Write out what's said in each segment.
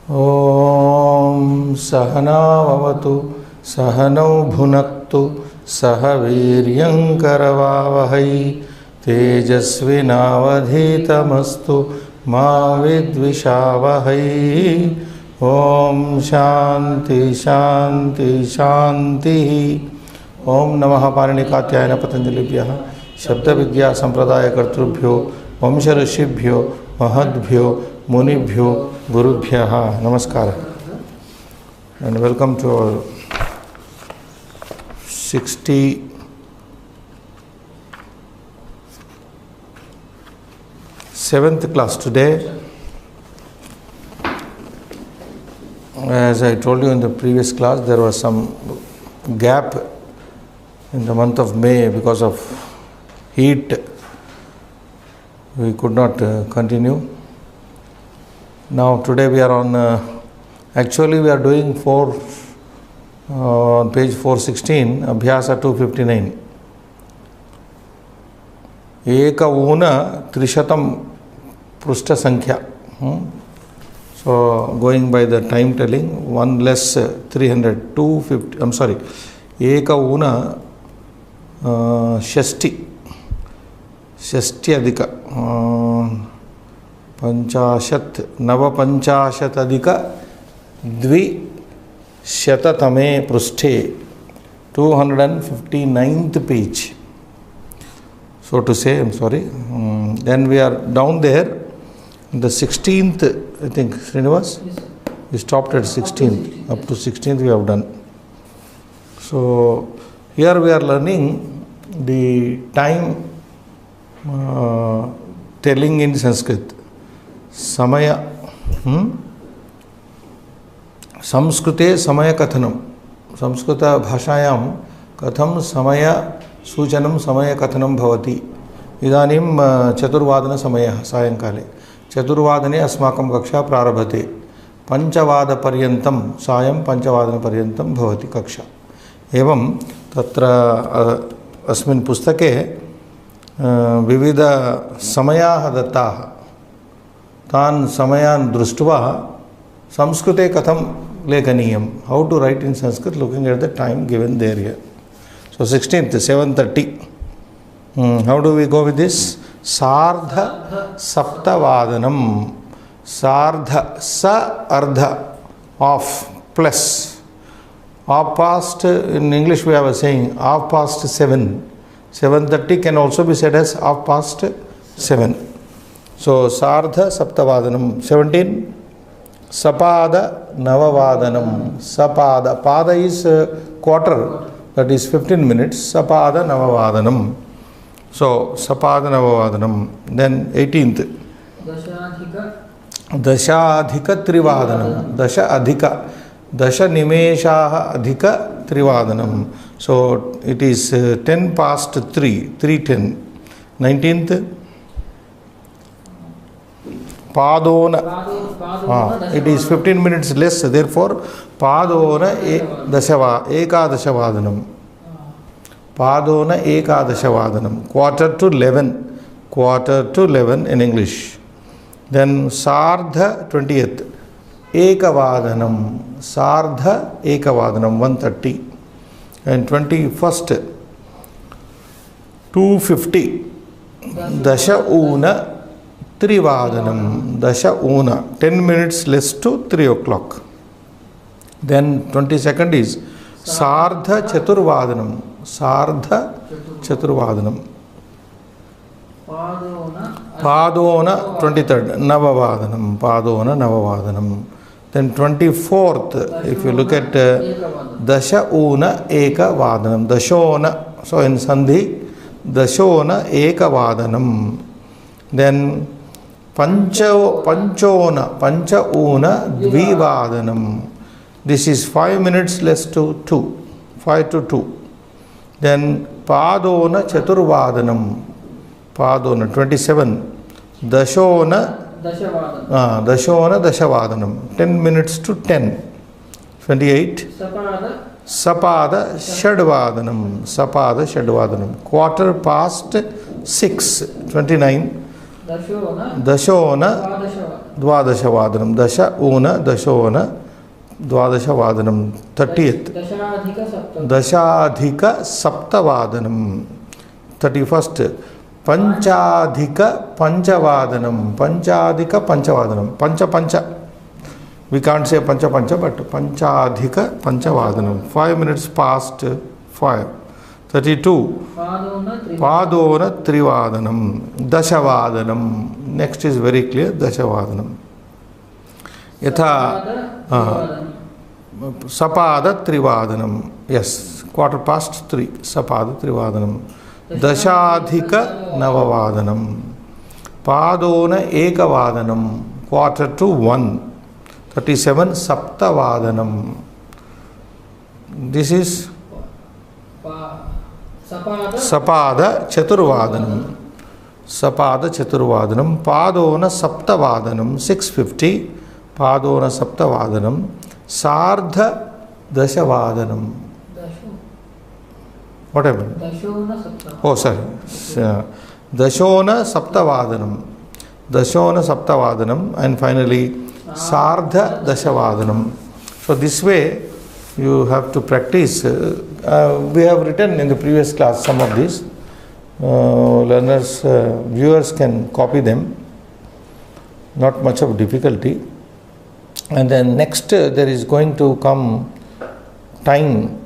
Om Sahana Vavatu Sahanau Bhunaktu Sahaviryam Karavavahai Tejasvinavadhitamastu Ma Vidvishavahai. Om Shanti Shanti Shanti. Om Namaha Parikatyayana Patanjalibhyah Shabda Vidya Sampradaya Kartrubhyo Vamsha Rishibhyo Mahadbhyo Munibhyo Gurubhyaha. Namaskara and welcome to our 67th class today. As I told you in the previous class, there was some gap in the month of May because of heat. We could not continue. Now today we are on, actually we are doing on page 416, Abhyasa 259. Eka Una Trishatam Prushta Sankhya. So going by the time telling, 1 less 300, 250, I'm sorry, Eka Una Shasti Adhika Panchashat Nava Panchashat Adhika Dvi Shatatame Prushthe, 259th page. So to say, I'm sorry. Then we are down there, the 16th, I think, Srinivas? Yes. We stopped at 16th. Up to 16th we have done. So here we are learning the time telling in Sanskrit. Samaya. Samskrute Samaya Kathanam. Samskrita Bhashayam Katham Samaya Suchanam Samaya Kathanam Bhavati. Idanim Chaturvadana Samaya Sayankale. Chaturvadane Asmakam Kaksha Prarabhate. Panchavada Paryantam Sayam Panchavadana Paryantam Bhavati Kaksha. Evam Tatra Asmin Pustake Vivida Samaya Dattaha. Tan Samayan Društva Samskrute Katham Lekaniyam. How to write in Sanskrit looking at the time given there here. So 16th, 7:30. How do we go with this? Sardha Saptavadanam. Sardha Sa Ardha of plus. Half past, in English we have a saying, half past 7. 7:30 can also be said as half past 7. So Sardha Saptavadanam. 17. Sapada Navavadanam. Sapada. Pada is quarter. That is 15 minutes. Sapada Navavadanam. So Sapada Navavadanam. Then 18th. Dashadhika Trivadanam. Dasha Adhika. Dasha Nimeshaha Adhika Trivadanam. So it is 10 past 3. 3:10. 19th. Padona. It is 15 minutes less, therefore Padona Ekadashavadanam. Padona Ekadashavadanam. Quarter to 11. Quarter to 11 in English. Then Sardha 20th. Ekavadanam. Sardha Ekavadanam 1:30. And 21st. 2:50. Dasha Una Trivadanam. Dasha Una. 10 minutes less to 3 o'clock. Then 22nd is Sardha Chaturvadanam. Sardha Chaturvadanam. Padona 23rd. Navavadanam. Padona Navavadanam. Then 24th, if you look at Dasha Una Eka Vadanam. Dashona. So in Sandhi, Dashona Eka Vadanam. Then Panchona Dvivadanam. This is 5 minutes less to 2. 5 to 2. Then Padona Chaturvadanam. Padona 27. Dashona Dashavadanam. 10 minutes to 10. 28. Sapada Shadvadanam. Sapada Shadvadanam. Quarter past 6. 29. Dashona द्वादशवादनं दश ऊन दशोन द्वादशवादनं 30th दशाधिक सप्तवादनं 31st पंचाधिक पंचवादनं पंचाधिक पंचवादनं punch punch we can't say pancha pancha but panchadhika panchavadanam 5 minutes past 5 32 padona trivadanam dashavadanam next is very clear dashavadanam yatha sapada trivadanam yes quarter past 3 sapada trivadanam dashadhika navavadanam padona ekavadanam quarter to 1 37 saptavadanam this is sapada chaturvadanam padona saptavadanam 6:50 padona saptavadanam sardha dashavadanam what happened oh sorry dashona saptavadanam and finally Sardha Dashavadanam. So this way you have to practice. We have written in the previous class some of these. Learners, viewers can copy them. Not much of difficulty. And then next there is going to come time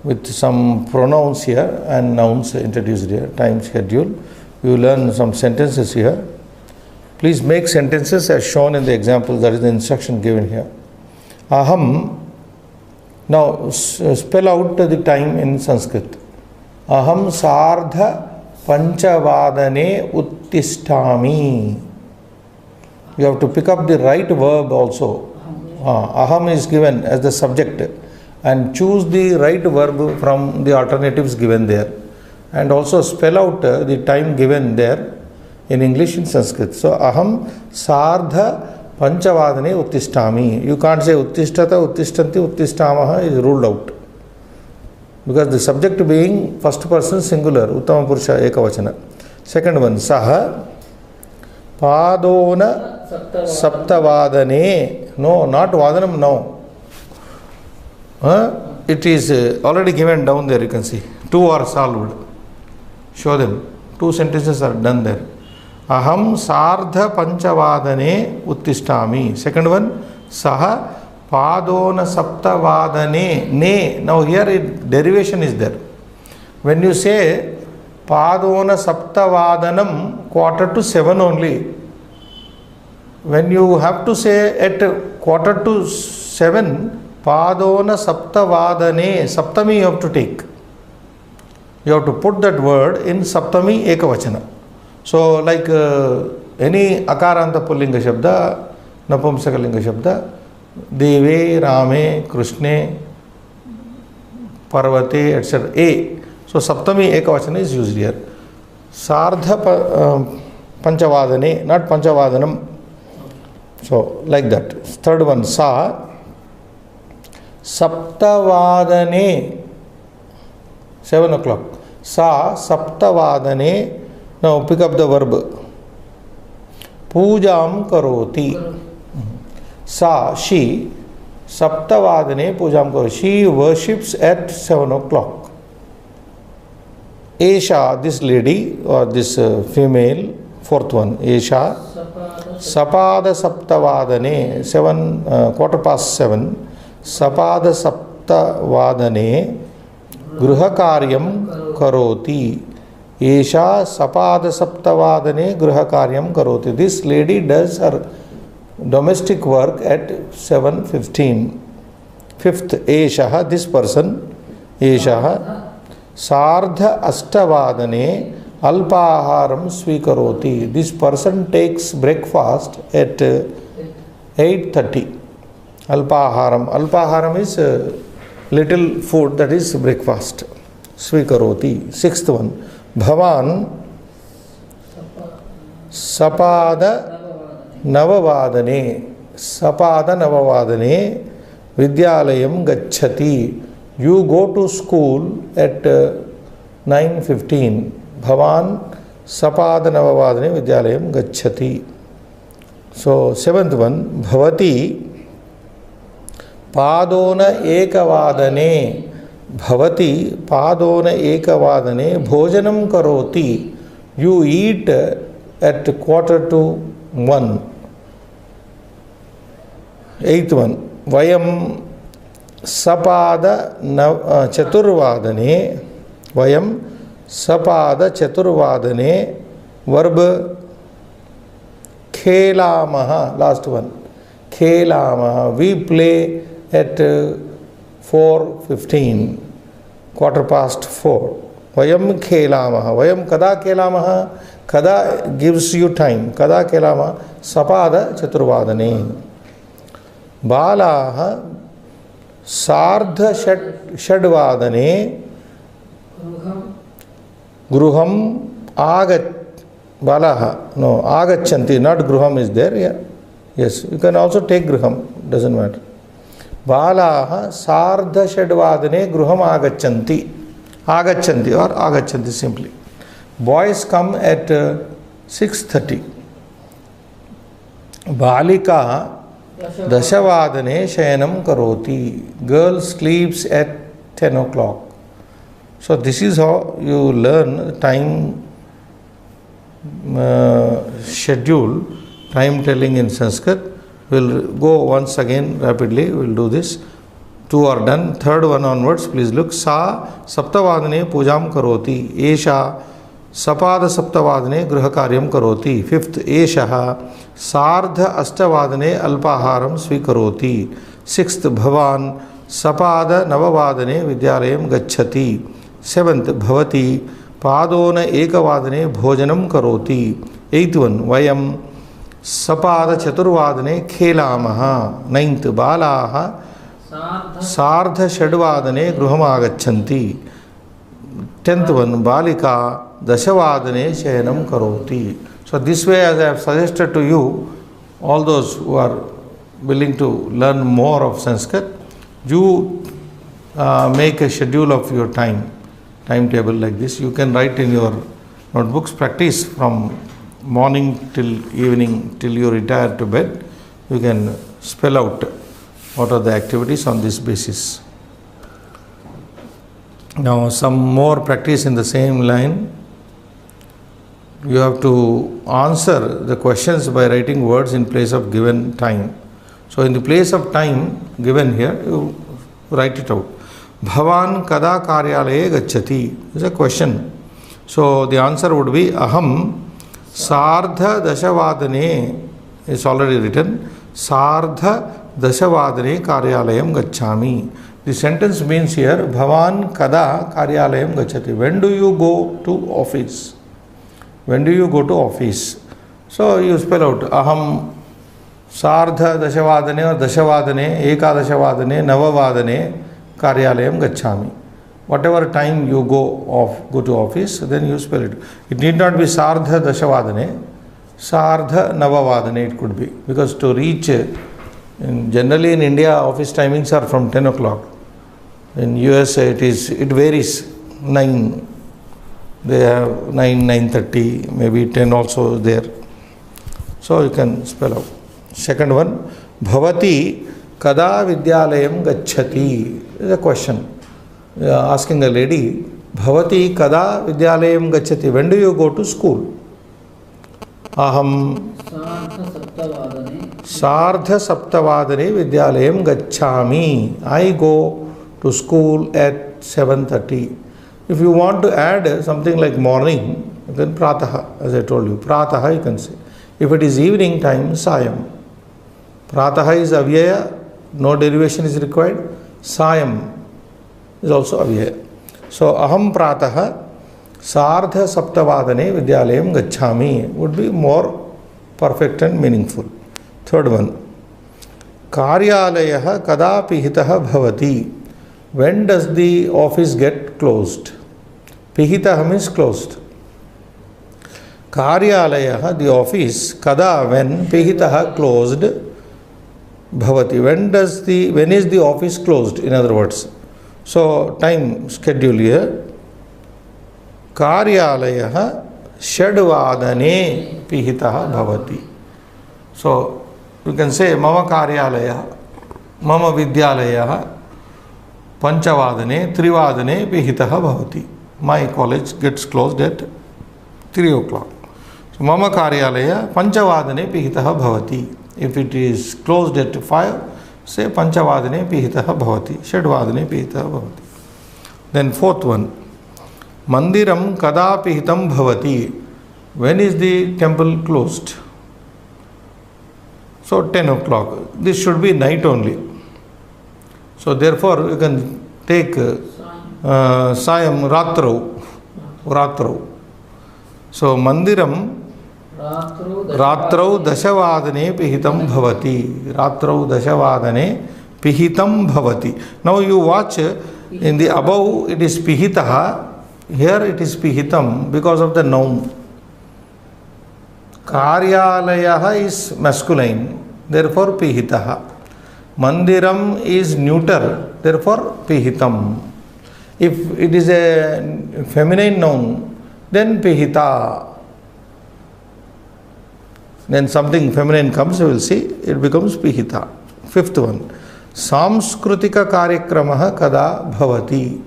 with some pronouns here and nouns introduced here. Time schedule. You learn some sentences here. Please make sentences as shown in the example, that is the instruction given here. Aham, now spell out the time in Sanskrit. Aham sardha panchavadane uttishtami. You have to pick up the right verb also. Aham is given as the subject and choose the right verb from the alternatives given there. And also spell out the time given there in English in Sanskrit. So aham sardha panchavadane uttishtami. You can't say uttishtata, uttishtanti, uttishtamaha is ruled out. Because the subject being first person singular, uttama purusha ekavachana. Second one, saha padona saptavadane. No, not vadanam, no. It is already given down there, you can see. 2 are solved. Show them. 2 sentences are done there. Aham sardha panchavadane uttishtami. Second one, saha padona saptavadane. Ne. Now here derivation is there. When you say padona saptavadanam, quarter to 7 only. When you have to say at quarter to 7, padona saptavadane, saptami you have to take. You have to put that word in saptami ekavachana. So like any akaranta pullinga shabda, napumsakalinga shabda, deve, rame, krishne, parvate, etc. A. So saptami ekavachana is used here. Sardha panchavadane, not panchavadanam. So like that. Third one, sa saptavadane, 7 o'clock. Sa saptavadane. Now pick up the verb. Pujam karoti. Sa, she, saptavadane pujam karoti. She worships at 7 o'clock. Esha, this lady or this female, fourth one, Esha, sapada saptavadane, quarter past 7, sapada saptavadane, grihakaryam karoti. Esha sapada saptavadane grihakaryam karoti. This lady does her domestic work at 7:15. Fifth, Esha, this person, Esha, sardha astavadane alpaharam svikaroti. This person takes breakfast at 8:30. Alpaharam. Alpaharam is little food, that is breakfast. Svikaroti. Sixth one. Bhavan sapada navavadane. Sapada navavadane vidyalayam gacchati. You go to school at 9:15. Bhavan sapada navavadane vidyalayam gacchati. So seventh one, bhavati padona ekavadane, bhavati padona ekavadane bhojanam karoti. You eat at 1:45. Eighth one, vayam sapada chaturvadane, vayam sapada chaturvadane, verb khelamaha. Last one, khelamaha. We play at 4:15, 4:15. Vayam khelamaha. Vayam kada khelamaha. Kada gives you time. Kada khelamaha. Sapada chaturvadane. Balaha sardha shadvadane gruham agat. Balaha, no, agachanti, not gruham is there. Yeah. Yes, you can also take gruham, doesn't matter. Balaha sardha shadvadane gruham agachanti. Agachanti or agachanti simply. Boys come at 6:30. Balika dashavadane shayanam karoti. Girl sleeps at 10 o'clock. So this is how you learn time schedule, time telling in Sanskrit. We'll go once again rapidly. We'll do this. 2 are done. Third one onwards, please look. Sa saptavadane pujam karoti. Esha sapada saptavadane grihakaryam karoti. Fifth, Eshaha sardha astavadane alpaharam svikaroti. Sixth, Bhavan sapada navavadane vidyalayam gacchati. Seventh, Bhavati padona ekavadane bhojanam karoti. Eighth one, Vayam sapada chaturvadane khelamaha. Ninth, Balaha sardha shadvadane gruham agachanti. Tenth one, Balika dashavadane shayanam karoti. So this way, as I have suggested to you, all those who are willing to learn more of Sanskrit, you make a schedule of your timetable like this. You can write in your notebooks, practice from morning till evening, till you retire to bed. You can spell out what are the activities on this basis. Now some more practice in the same line. You have to answer the questions by writing words in place of given time. So in the place of time given here, you write it out. Bhavan kada karyalaye gacchati is a question. So the answer would be Aham sardha dashavadane, is already written. Sardha dashavadane karyalayam gacchami. The sentence means here Bhavan kada karyalayam gacchati. When do you go to office? When do you go to office? So you spell out Aham sardha dashavadane or dashavadane, ekadashavadane, navavadane karyalayam gacchami. Whatever time you go to office, then you spell it. It need not be sardha dashavadane, sardha navavadane it could be. Because to reach, generally in India, office timings are from 10 o'clock. In US, it varies, 9. They have 9, 9:30, maybe 10 also there. So you can spell out. Second one, Bhavati kada vidyalayam gacchati is a question. Asking a lady, Bhavati kada vidyalayam gacchati. When do you go to school? Aham sardha saptavadane vidyalayam gacchami. I go to school at 7:30. If you want to add something like morning, then prataha, as I told you. Prataha you can say. If it is evening time, sayam. Prataha is avyaya, no derivation is required. Sayam is also avyaya. So aham prataha sardha saptavadane vidyalayam gacchami would be more perfect and meaningful. Third one, karyalayaha kada pihitaha bhavati. When does the office get closed? Pihitaha means closed. Karyalayaha, the office, kada, when, pihitaha, closed, bhavati. When is the office closed, in other words? So, time schedule here. Karyalayaha shadvadane pihitaha bhavati. So you can say Mama Karyalaya, Mama Vidyalaya, Panchavadane, Trivadane, Pihitaha Bhavati. My college gets closed at 3 o'clock. So Mama Karyalaya, Panchavadane, Pihitaha Bhavati. If it is closed at 5, say Panchavadane, Pihitaha Bhavati. Shadvadane, Pihitaha Bhavati. Then fourth one, Mandiram Kada Pihitam Bhavati. When is the temple closed? So 10 o'clock. This should be night only. So therefore you can take Sayam Ratrau. So Mandiram Ratrau Dashavadane Pihitam Bhavati. Ratrau Dashavadane Pihitam Bhavati. Now you watch in the above it is Pihitaha. Here it is Pihitam because of the noun. Karyalayaha is masculine, therefore Pihitaha. Mandiram is neuter, therefore Pihitam. If it is a feminine noun, then Pihita. Then something feminine comes, you will see, it becomes Pihita. Fifth one, Samskrutika Karyakramaha Kada Bhavati.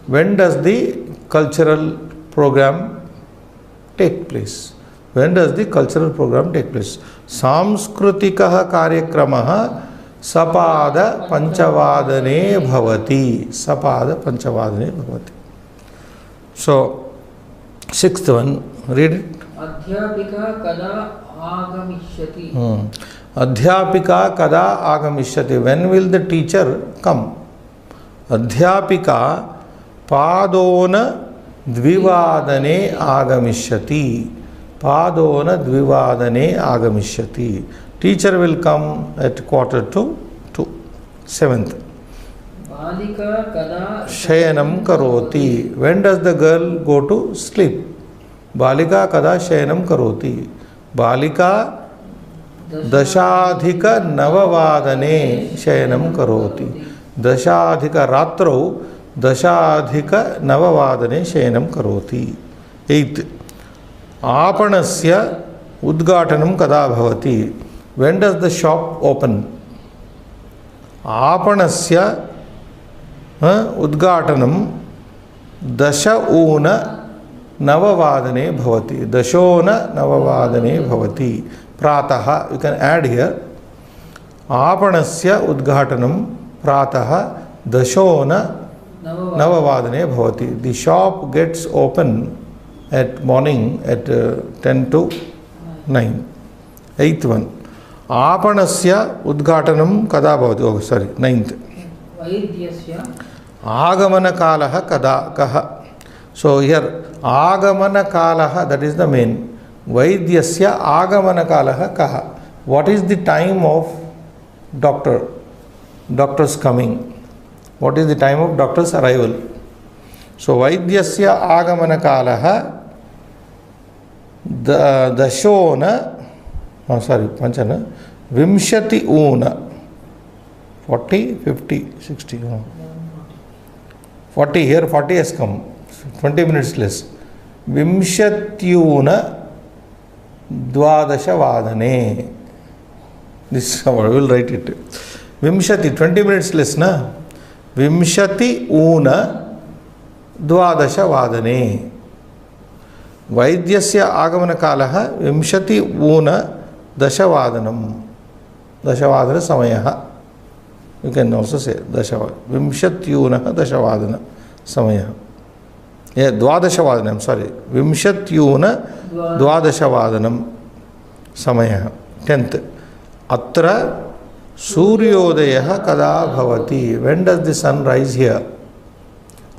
When does the cultural program take place? When does the cultural program take place? Samskrutika Karyakramaha Sapada Panchavadane Bhavati. Sapada Panchavadane Bhavati. So, sixth one, read it. Adhyapika Kada Agamishyati. Adhyapika Kada Agamishyati. When will the teacher come? Adhyapika Padona Dvivadane Agamishyati. Padona Dvivadane Agamishyati. Teacher will come at 1:45. Seventh. Balika Kada Shayanam Karoti. When does the girl go to sleep? Balika Kada Shayanam Karoti. Balika Dashadhika Navavadane Shayanam Karoti. Dashadhika Ratrau Dashadhika Navavadane Shayanam Karoti. Eighth. Apanasya Udgatanam Kada Bhavati. When does the shop open? Apanasya Udgatanam Dasha Una Navavadane Bhavati. Dashona Navavadane Bhavati. Prataha. You can add here. Apanasya Udgatanam Prataha Dashona Navavadane Bhavati. The shop gets open at morning at 10 to 9. Eighth one. Apanasya Udgatanam Kada Bhavati. Oh, sorry. Ninth. Vaidyasya Agamana Kalaha Kada Kaha. So here Agamana Kalaha, that is the main. Vaidyasya Agamana Kalaha Kaha. What is the time of doctor's coming? What is the time of doctor's arrival? So Vaidyasya Agamana Kalaha Dashona Panchana Vimshati Una 40, 50, 60 40 here 40 has come 20 minutes less Vimshatyuna Dvadasha Vadane. This we will write it. Vimshati 20 minutes less na Vimshati Una Dvadasha Vadane. Vaidyasya Agamana Kalaha Vimshati Una Dashavadanam. Dashavadana Samayaha. You can also say Dashavad. Vimshatyuna Dashavadana Samayaha. Yeah, Dvadashavadanam, I'm sorry. Vimshatyuna Dvadashavadanam Samayaha. 10th. Atra Suryodayaha Kada Bhavati. When does the sun rise here?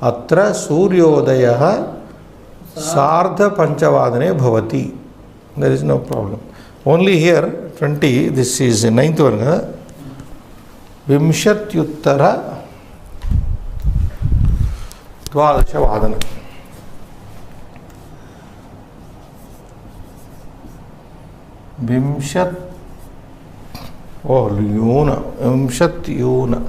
Atra Suryodayaha Sardha Panchavadane Bhavati. There is no problem. Only here 20, this is 9th one. Vimshatyuttara Dvadashavadana. Vimshat Yuna. Vimshatyuna.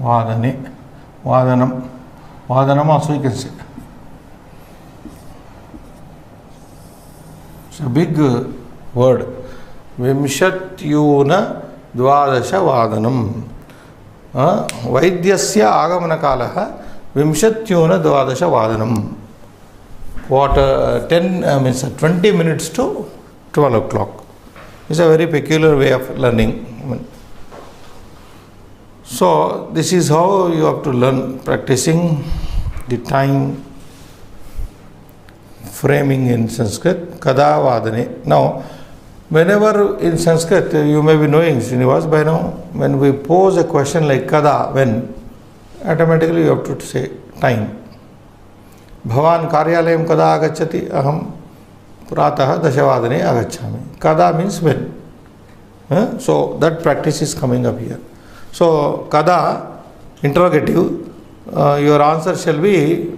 Vadane. Vadanam. Vadanam also you can say. It's a big word. Vimshatyuna dvadasha vadanam. Vaidyasya agamana kalaha vimshatyuna dvadasha vadanam. What 20 minutes to 12 o'clock. It's a very peculiar way of learning. So this is how you have to learn, practicing the time framing in Sanskrit. Kada vadane. Now, whenever in Sanskrit, you may be knowing, Srinivas, by now, when we pose a question like kada, when, automatically you have to say time. Bhavan karyalayam kada agacchati, aham pratah dashavadane agacchami. Kada means when. So that practice is coming up here. So kada, interrogative, your answer shall be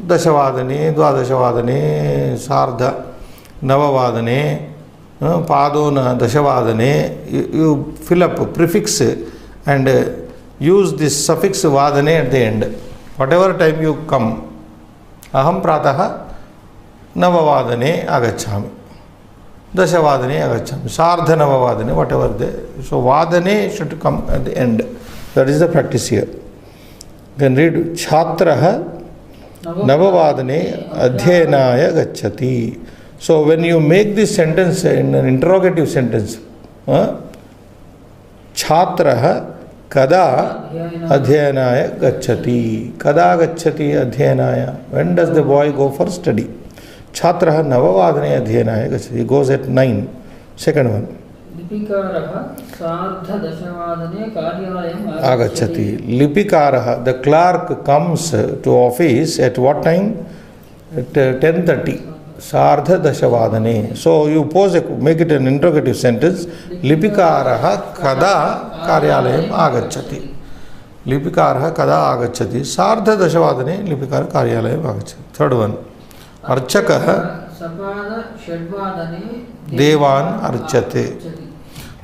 dashavadane, dvadashavadane, sardha, navavadane, padona dashavadane. You fill up prefix and use this suffix vadane at the end. Whatever time you come, aham pratah navavadane agacchami, dashavadane agacchami, sardha navavadane, whatever they. So vadane should come at the end. That is the practice here. You can read chhatraha navavadane adhyanaya gacchati. So when you make this sentence in an interrogative sentence, chhatraha kada adhyanaya gacchati. Kada gacchati adhyanaya. When does the boy go for study? Chhatraha navavadane adhyanaya gacchati. He goes at 9. Second one. Lipikaraha sardha dashavadane karyalayam Agacchati. Lipikaraha. The clerk comes to office at what time? At 10:30. Sardha dashavadane. So you make it an interrogative sentence. Lipikaraha kada karyalayam agacchati. Lipikaraha kada agacchati. Sardha dashavadane lipikara karyalayam agacchati. Third one. Archakaha sapada shadvadane devan archate.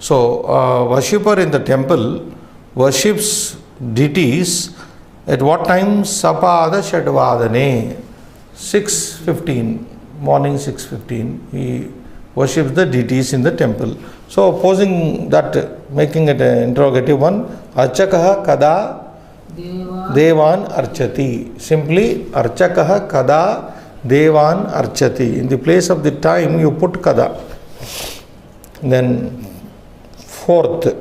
So worshipper in the temple worships deities at what time? Sapada shadvadane. 6:15. Morning 6:15, he worships the deities in the temple. So opposing that, making it an interrogative one, archakaha kada devan archati. Simply archakaha kada devan archati. In the place of the time you put kada. Then fourth,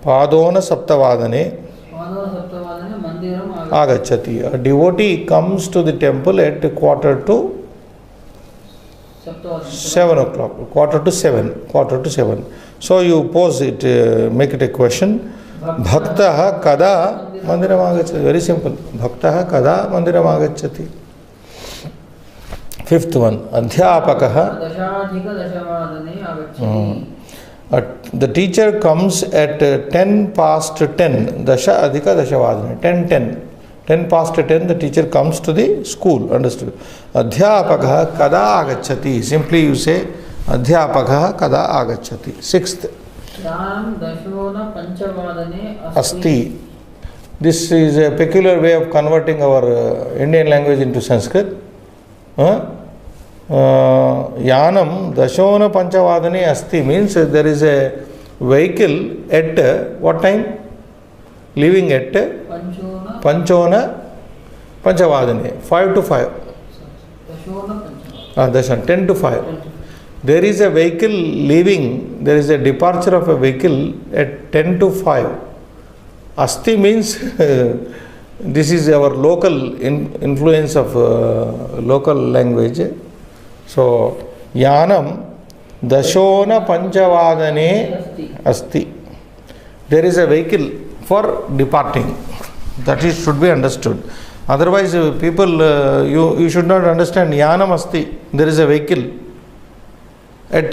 padona saptavadane agacchati. A devotee comes to the temple at 7 o'clock, quarter to seven. So you pose it, make it a question. Bhaktaha kada mandiram agacchati. Very simple. Bhaktaha kada mandiram agacchati. Fifth one. Adhyapakaha. The teacher comes at 10 past 10. Dasha adhika dashavadane. 10 past 10, the teacher comes to the school. Understood? Adhyapakaha kada agacchati. Simply you say Adhyapakaha kada agacchati. Sixth. Asti. This is a peculiar way of converting our Indian language into Sanskrit. Yanam dashona panchavadane asti means there is a vehicle at what time? Leaving at panchona panchavadane. 5 to 5. Dashan 10 to 5. There is a vehicle leaving, there is a departure of a vehicle at 10 to 5. Asti means this is our local influence of local language. So, Yanam Dashona Panchavadane Asti. There is a vehicle for departing. That is should be understood. Otherwise, people, you should not understand Yanam Asti. There is a vehicle at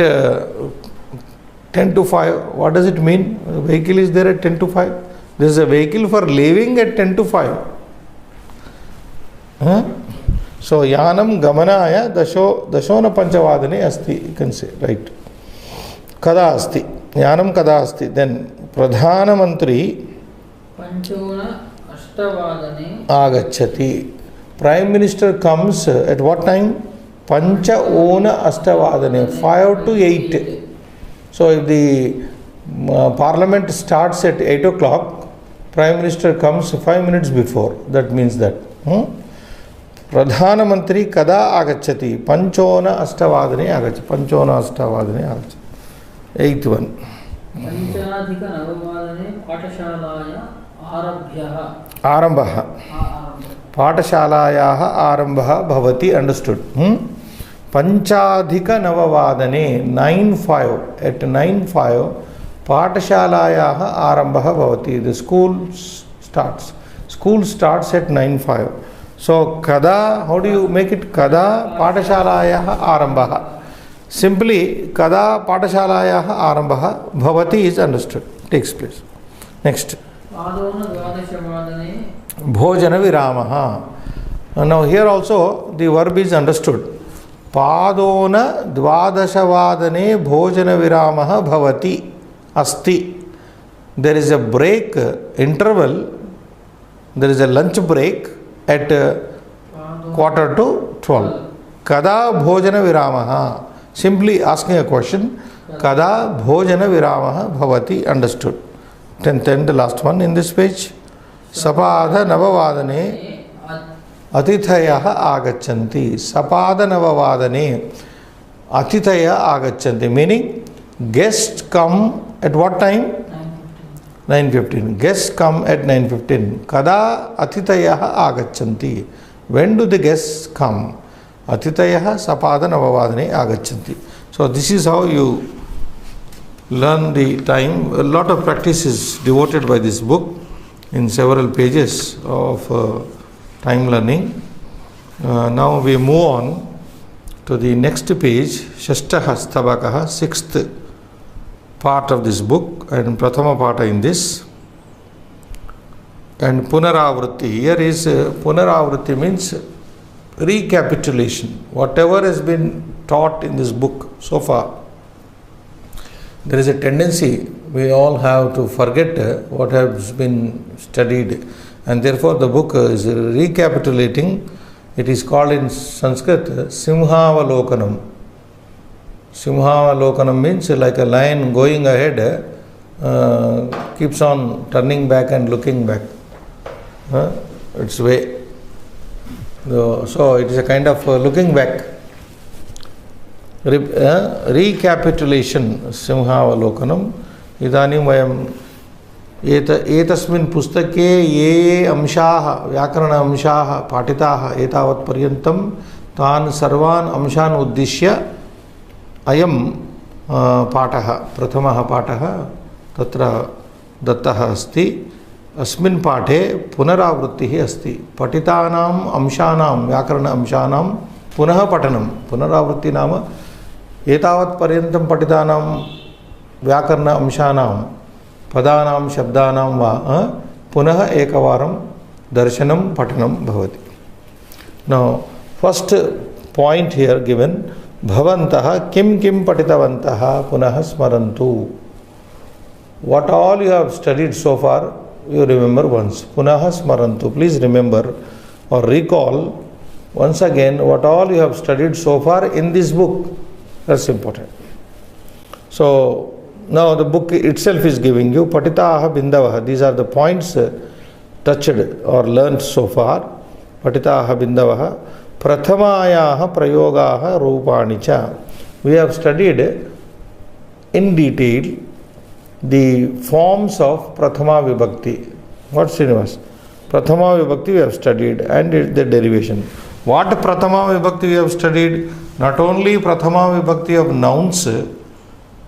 10 to 5. What does it mean? A vehicle is there at 10 to 5. There is a vehicle for leaving at 10 to 5. So, Yanam Gamanaya Dashona Panchavadane Asti. You can say, right. Kada Asti. Yanam Kada Asti. Then Pradhanamantri Agachati. Prime Minister comes at what time? Pancha Ona Astavadane, 5 to 8. So if the Parliament starts at 8 o'clock, Prime Minister comes 5 minutes before. That means that. Pradhanamantri Kada Agachati, Panchona Astavadane Agachati. Panchona Astavadane Agachati. 8th one. Panchadhika Navavadane Patashalaya Arambha. Patashalayaha Arambha Bhavati. Understood. Panchadhika Navavadane 9:5. At 9:5 Patashalayaha Arambha Bhavati. The school starts. School starts at 9:5. So Kada, how do you make it? Kada Patashalayaha Arambha. Simply Kada Patashalayaha Arambha Bhavati is understood. Takes place. Next. Bhojana Viramaha. Now here also the verb is understood. Padona Dvadashavadane Bhojana Viramaha Bhavati Asti. There is a break, interval, there is a lunch break at 11:45. Kada Bhojana Viramaha. Simply asking a question. Kada Bhojana Viramaha Bhavati. Understood. 10th and the last one in this page. Sapada Navavadane Atithayaha Agachanti. Sapada Navavadane Atithaya Agachanti. Meaning guests come at what time? 9:15. Guests come at 9:15. Kada Atithayaha Agachanti. When do the guests come? Atitayaha Sapada Navavadane Agachanti. So this is how you learn the time. A lot of practice is devoted by this book in several pages of time learning. Now we move on to the next page, Shashtaha Stabakaha, 6th part of this book and Prathama Pata in this. And Punaravritti. Here is Punaravritti means recapitulation. Whatever has been taught in this book so far. There is a tendency we all have to forget what has been studied, and therefore the book is recapitulating. It is called in Sanskrit Simhavalokanam. Simhavalokanam means like a lion going ahead, keeps on turning back and looking back its way. So it is a kind of looking back. Recapitulation, Simhavalokanam. Idanim vayam etasmin pustake ye amshaha, vyakarana amshaha, patitaha, etavat paryantam, tan sarvan amshan uddishya, ayam pataha, prathamaha pataha, tatra dattaha asti. Asmin pathe punaravrittihi asti. Patitanam amshanam, vyakarana amshanam, punaha patanam. Punaravritti nama etavat paryantam patitanam vyakarana amshanam padanam shabdanam va punaha ekavaram darshanam patanam bhavati. Now first point here given, bhavantaha kim patitavantaha punaha smarantu. What all you have studied so far you remember once. Punaha smarantu. Please remember or recall once again what all you have studied so far in this book. That's important. So now the book itself is giving you Patitaha Bindavaha. These are the points touched or learnt so far. Patitaha Bindavaha. Prathamayaha Prayogaha Rupanicha. We have studied in detail the forms of Prathama Vibhakti. What, Srinivas? Prathama Vibhakti we have studied and the derivation. What Prathama Vibhakti we have studied? Not only Prathama Vibhakti of nouns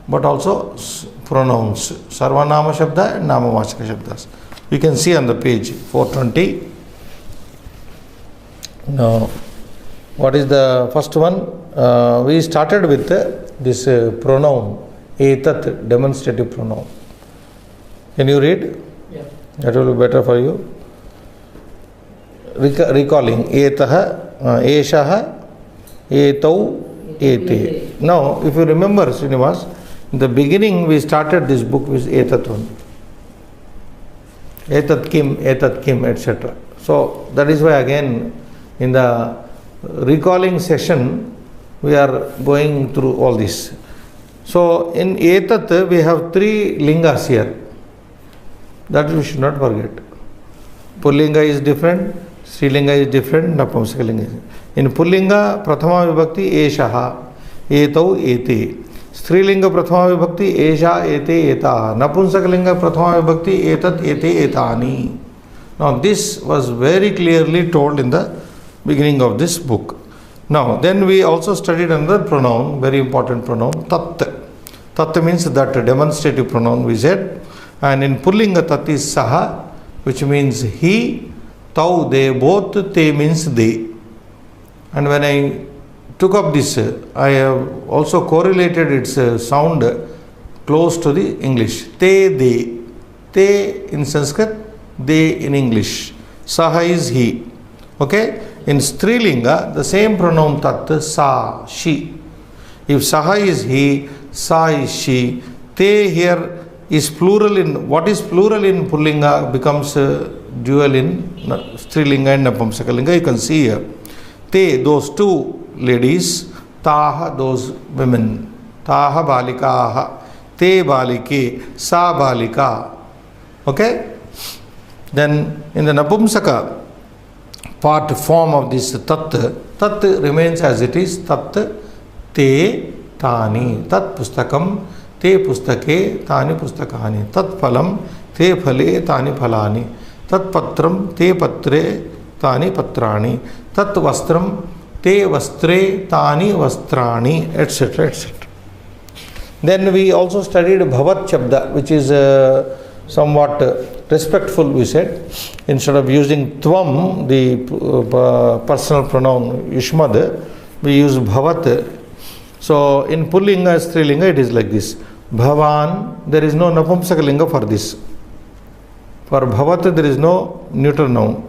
but also pronouns. Sarvanama Shabda and Namavachaka Shabdas. We can see on the page 420. Now, what is the first one? We started with this pronoun, etat, demonstrative pronoun. Can you read? Yeah. That will be better for you. Recalling, etaha, eshaha, etau, ete. Now, if you remember, Srinivas, in the beginning we started this book with etat one. etat kim, etc. So that is why again in the recalling session we are going through all this. So in etat we have three lingas here. That we should not forget. Pullinga is different, Strilinga is different, Napumsakalinga is. In Pullinga, Prathama Vibhakti, Eshaha, Etau, Ete. Strilinga, Prathama Vibhakti, Esha, Ete, Eta. Napumsakalinga, Prathama Vibhakti, Etat, Ete, Etani. Now this was very clearly told in the beginning of this book. Now then we also studied another pronoun, very important pronoun, Tat. Tat means that demonstrative pronoun we said. And in Pullinga tat is saha, which means he, tau, they, both, te means they. And when I took up this, I have also correlated its sound close to the English. Te, they. Te in Sanskrit, they in English. Saha is he. Okay? In Strilinga, the same pronoun tat, sa, she. If saha is he, sa is she. Te here is plural in, what is plural in Pullinga becomes dual in Strilinga and Napumsakalinga. You can see here. Te, those two ladies. Taha, those women. Taha balikaha. Te balike. Sa balika. Okay? Then in the Napumsaka part form of this tat, tat remains as it is. Tat, te, tani. Tat pustakam. ते पुस्तके तानि पुस्तकानि तत्फलं ते फले तानि फलानि तत्पत्रं ते पत्रे तानि पत्राणि तत्वस्त्रं ते वस्त्रे तानि वस्त्राणि, etc., etc. Then we also studied bhavat shabda, which is somewhat respectful, we said. Instead of using tvam, the personal pronoun yushmad, we use bhavat. So in Pullinga, Strilinga, it is like this. Bhavan, there is no Napumsakalinga for this. For Bhavat, there is no neuter noun.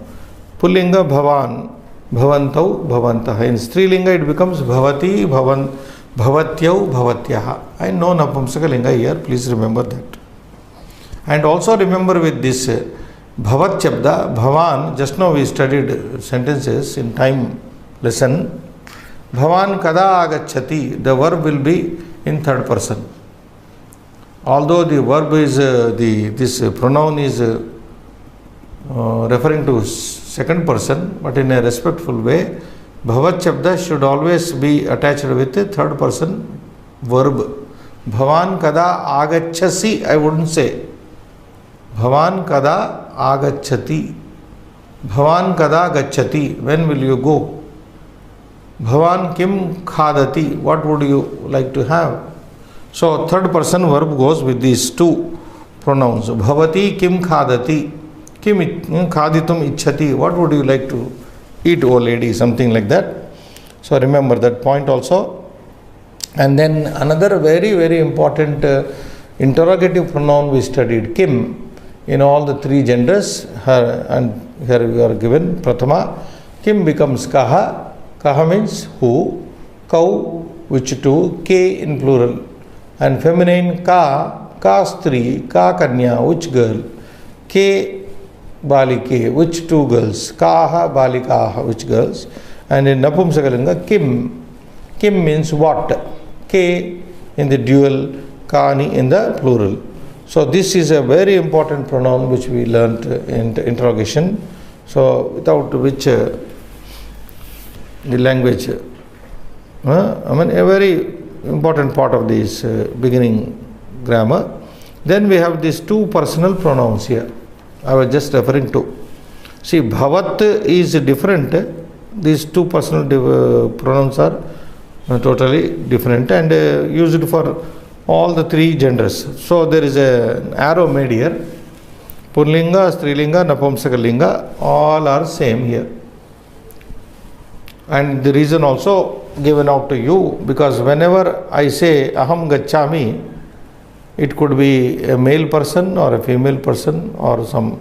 Pullinga, Bhavan, Bhavantau, Bhavantah. In Strilinga, it becomes Bhavati, Bhavan, Bhavatyau, Bhavatyaha. I know Napumsakalinga here, please remember that. And also remember with this Bhavat Shabda, Bhavan, just now we studied sentences in time lesson. Bhavan kada agacchati, the verb will be in third person. Although the verb is, this pronoun is referring to second person, but in a respectful way, Bhavat Shabda should always be attached with a third person verb. Bhavan kada agacchasi, I wouldn't say. Bhavan kada agacchati. Bhavan kada gacchati, when will you go? Bhavan kim khadati, what would you like to have? So third person verb goes with these two pronouns. Bhavati kim khadati, kim khaditum ichhati, what would you like to eat, O lady, something like that. So remember that point also. And then another very, very important interrogative pronoun we studied, kim, in all the three genders. Her, and here we are given prathama. Kim becomes kaha. Kaha means who. Kau, which two. Ke in plural. And feminine ka, ka stri, ka kanya, which girl. Ke balike, which two girls. Kaha balikaha, which girls. And in Napumsakalinga, kim. Kim means what. Ke in the dual, kani in the plural. So this is a very important pronoun which we learnt in the interrogation. So without which the language, I mean a very important part of this beginning grammar. Then we have these two personal pronouns here. I was just referring to. See, bhavat is different. These two personal pronouns are totally different and used for all the three genders. So there is an arrow made here. Pullinga, Strilinga, Napumsakalinga, all are same here. And the reason also given out to you, because whenever I say aham gacchami, it could be a male person or a female person or some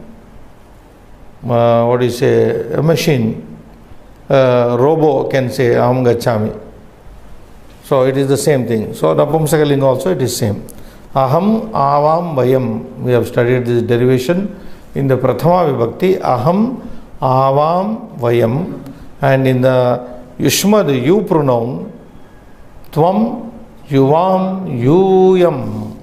a machine, robo can say aham gacchami. So it is the same thing. So Napumsakalinga also it is same. Aham, avam, vayam. We have studied this derivation. In the Prathama Vibhakti, aham, avam, vayam, and in the Yushmad, you pronoun, tvam, yuvam, yuyam.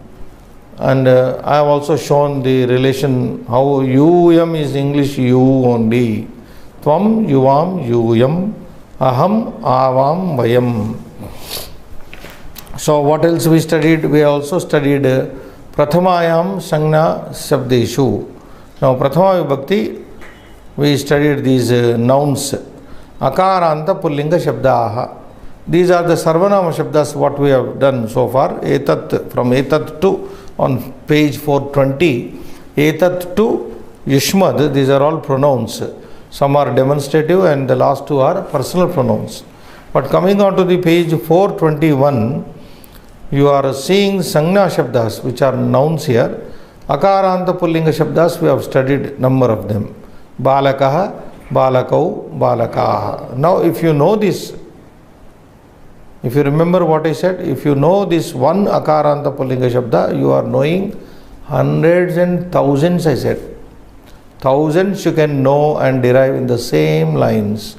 And I have also shown the relation how yuyam is English you only. Tvam, yuvam, yuyam, aham, avam, vayam. So what else we studied? We also studied Prathamayam Sangna Shabdeshu. Now Prathama Vibhakti, we studied these nouns. Akaranta Pullinga Shabdaha. These are the Sarvanama Shabdas what we have done so far. Etat, from Etat to, on page 420, Etat to Yushmad, these are all pronouns. Some are demonstrative and the last two are personal pronouns. But coming on to the page 421, you are seeing Sangna Shabdas, which are nouns here. Akaranta Pullinga Shabdas, we have studied number of them. Balakaha, Balakau, Balakaha. Now if you know this, if you remember what I said, if you know this one Akaranta Pullinga Shabda, you are knowing hundreds and thousands, I said. Thousands you can know and derive in the same lines.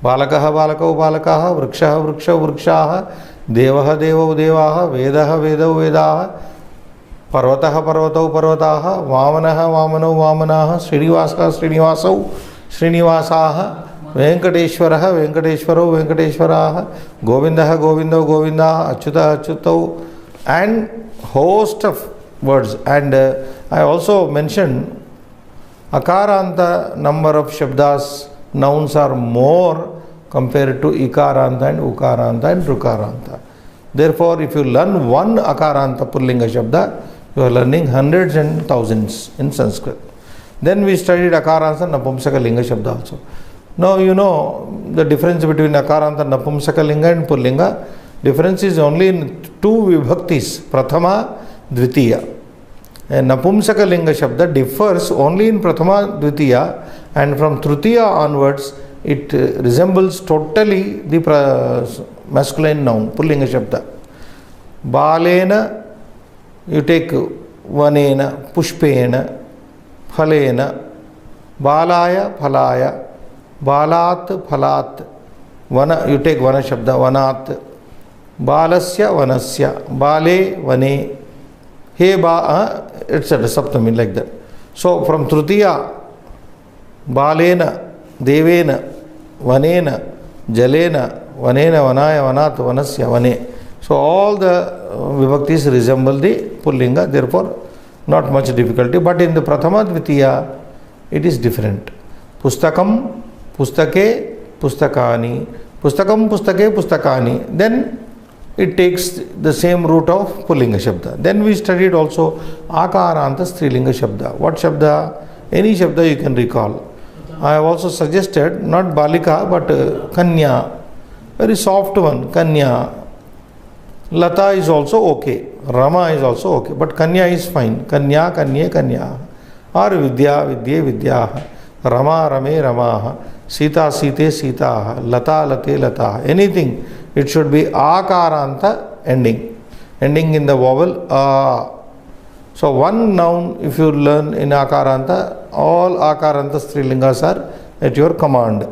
Balakaha, Balakau, Balakaha, Vrikshaha, Vriksha, Vrikshaha, Devaha, Devau, Devaha, Vedaha, Vedau, Vedaha, Parvataha, Parvatau, Parvataha, Vamanaha, Vamanau, Vamanaha, Srinivasaha, Srinivasau, Srinivasaha, Venkateshwaraha, Venkateshwarau, Venkateshwaraha, Govindaha, Govindau, Govindaha, Achyuta, Achyutau, and host of words. And I also mentioned Akaranta number of Shabdas, nouns are more compared to Ikaranta and Ukaranta and Drukaranta. Therefore, if you learn one Akaranta Pullinga Shabda, you are learning hundreds and thousands in Sanskrit. Then we studied Akaranta Napumsaka Linga Shabda also. Now you know the difference between Akaranta Napumsaka Linga and Pullinga. Difference is only in two vibhaktis, Prathama, Dvitiya. And Napumsaka Linga Shabda differs only in Prathama, Dvitiya, and from Tritiya onwards it resembles totally the masculine noun, Pullinga Shabda. Balena, you take Vanena, Pushpena, Phalena, Balaya, Phalaya, Balat, Phalat, Vana, you take Vana Shabda, Vanat, Balasya, Vanasya, Bale, Vane, He Ba, etc. Saptami, like that. So from Tritiya, Balena, Devena, Vanena, Jalena, Vanena, Vanaya, Vanat, Vanasya, Vane. So all the vibhaktis resemble the Pullinga, therefore not much difficulty. But in the Prathama Dvitiya, it is different. Pustakam, Pustake, Pustakani, Pustakam, Pustake, Pustakani. Then it takes the same root of Pullinga Shabda. Then we studied also Akaranta Strilinga Shabda. What Shabda? Any Shabda you can recall. I have also suggested not Balika but Kanya. Very soft one, Kanya. Lata is also okay. Rama is also okay. But Kanya is fine. Kanya, Kanye, Kanya. Or Vidya, Vidye, Vidya. Rama, Rame, Rama. Sita, Site, Sita. Lata, Late, Lata. Anything. It should be Akaranta ending. Ending in the vowel A. So one noun if you learn in Akaranta, all Akaranta Strilingas are at your command.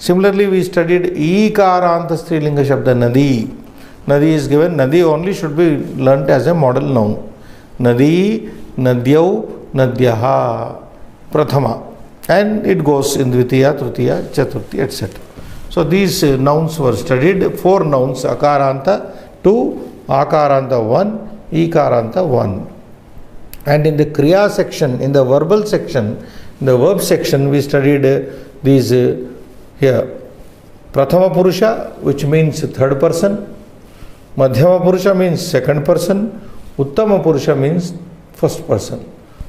Similarly, we studied Ikaranta Strilinga Shabda Nadi. Nadi is given. Nadi only should be learnt as a model noun. Nadi, Nadyau, Nadyaha, Prathama. And it goes in Dvitiya, Tritiya, Chaturthi, etc. So these nouns were studied. 4 nouns, Akaranta 2, Akaranta 1, Ikaranta 1. And in the Kriya section, in the verbal section, in the verb section, we studied these here. Prathama Purusha, which means third person. Madhyama Purusha means second person. Uttama Purusha means first person.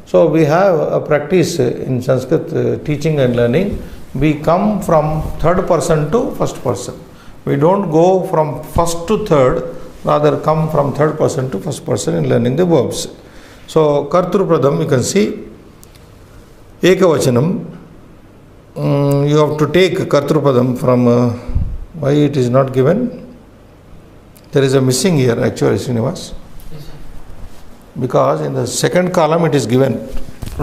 So we have a practice in Sanskrit teaching and learning. We come from third person to first person. We don't go from first to third, rather come from third person to first person in learning the verbs. So Kartrupadam, you can see Ekavachanam. You have to take Kartrupadam from why it is not given. There is a missing here actually, Srinivas. Because in the second column it is given.